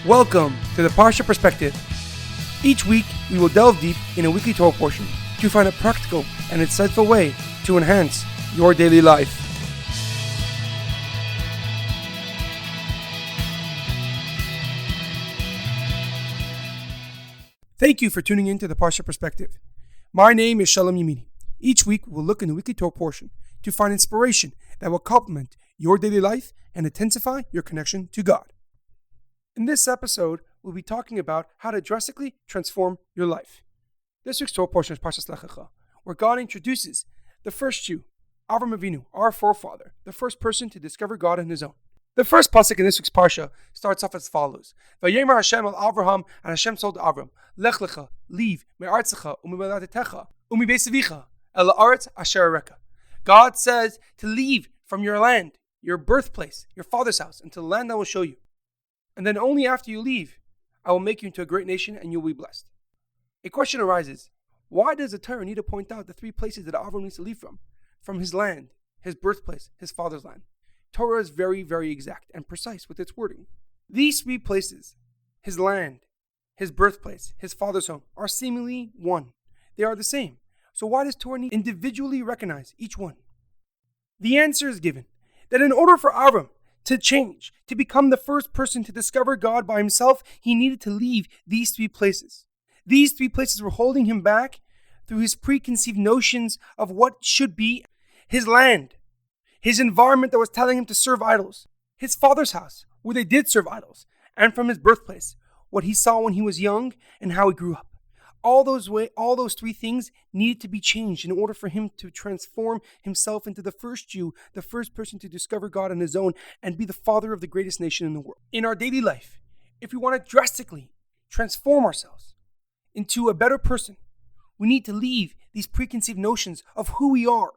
Welcome to the Parsha Perspective. Each week, we will delve deep in a weekly Torah portion to find a practical and insightful way to enhance your daily life. Thank you for tuning in to the Parsha Perspective. My name is Shalom Yemini. Each week, we'll look in the weekly Torah portion to find inspiration that will complement your daily life and intensify your connection to God. In this episode, we'll be talking about how to drastically transform your life. This week's Torah portion is Parsha Lech Lecha, where God introduces the first Jew, Avraham Avinu, our forefather, the first person to discover God on his own. The first pasuk in this week's Parsha starts off as follows: Vayomer Hashem el Avraham, and Hashem told Avram, Lech Lecha, leave, me'artzecha, u'mimoladetecha, u'mibeis el haaretz asher areka. God says to leave from your land, your birthplace, your father's house, into the land I will show you. And then only after you leave, I will make you into a great nation and you'll be blessed. A question arises: why does the Torah need to point out the three places that Avraham needs to leave from? From his land, his birthplace, his father's land. Torah is very, very exact and precise with its wording. These three places, his land, his birthplace, his father's home, are seemingly one. They are the same. So why does Torah need to individually recognize each one? The answer is given that in order for Avram to change, to become the first person to discover God by himself, he needed to leave these three places. These three places were holding him back through his preconceived notions of what should be his land, his environment that was telling him to serve idols, his father's house, where they did serve idols, and from his birthplace, what he saw when he was young and how he grew up. All those three things needed to be changed in order for him to transform himself into the first Jew, the first person to discover God on his own and be the father of the greatest nation in the world. In our daily life, if we want to drastically transform ourselves into a better person, we need to leave these preconceived notions of who we are,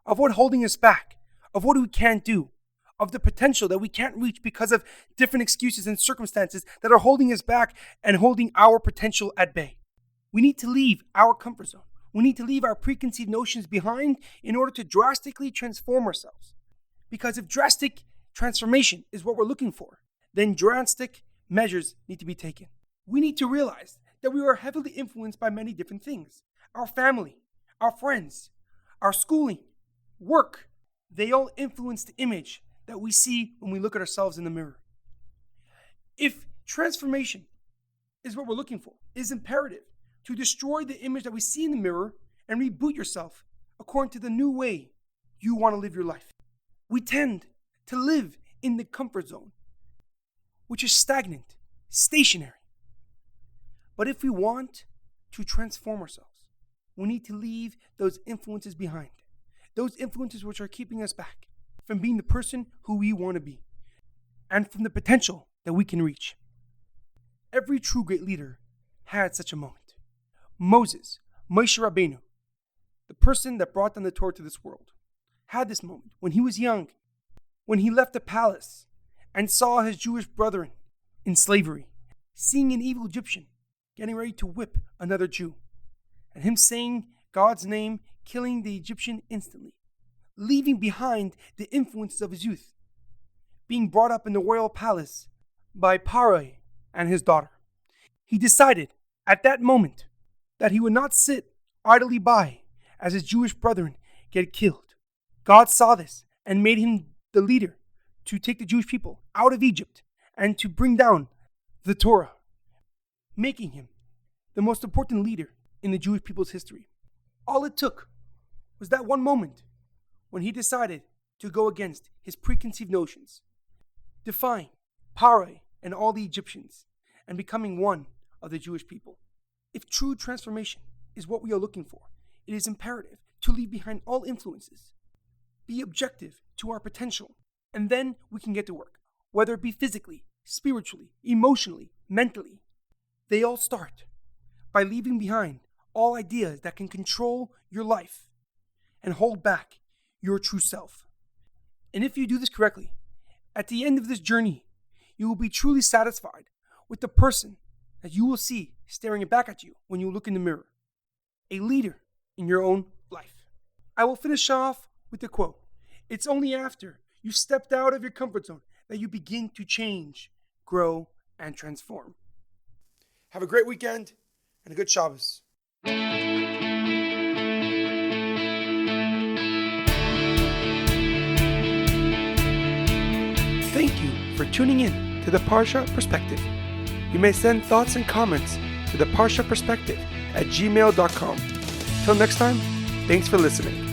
of what's holding us back, of what we can't do, of the potential that we can't reach because of different excuses and circumstances that are holding us back and holding our potential at bay. We need to leave our comfort zone. We need to leave our preconceived notions behind in order to drastically transform ourselves. Because if drastic transformation is what we're looking for, then drastic measures need to be taken. We need to realize that we are heavily influenced by many different things. Our family, our friends, our schooling, work, they all influence the image that we see when we look at ourselves in the mirror. If transformation is what we're looking for, it is imperative to destroy the image that we see in the mirror and reboot yourself according to the new way you want to live your life. We tend to live in the comfort zone, which is stagnant, stationary. But if we want to transform ourselves, we need to leave those influences behind. Those influences which are keeping us back from being the person who we want to be and from the potential that we can reach. Every true great leader had such a moment. Moses, Moshe Rabbeinu, the person that brought down the Torah to this world, had this moment when he was young, when he left the palace and saw his Jewish brethren in slavery, seeing an evil Egyptian getting ready to whip another Jew, and him saying God's name, killing the Egyptian instantly, leaving behind the influences of his youth, being brought up in the royal palace by Paro and his daughter. He decided at that moment that he would not sit idly by as his Jewish brethren get killed. God saw this and made him the leader to take the Jewish people out of Egypt and to bring down the Torah, making him the most important leader in the Jewish people's history. All it took was that one moment when he decided to go against his preconceived notions, defying Paro and all the Egyptians, and becoming one of the Jewish people. If true transformation is what we are looking for, it is imperative to leave behind all influences, be objective to our potential, and then we can get to work, whether it be physically, spiritually, emotionally, mentally. They all start by leaving behind all ideas that can control your life and hold back your true self. And if you do this correctly, at the end of this journey, you will be truly satisfied with the person that you will see staring back at you when you look in the mirror. A leader in your own life. I will finish off with the quote. It's only after you've stepped out of your comfort zone that you begin to change, grow, and transform. Have a great weekend and a good Shabbos. Thank you for tuning in to the Parsha Perspective. You may send thoughts and comments to the Parsha Perspective at gmail.com. Till next time, thanks for listening.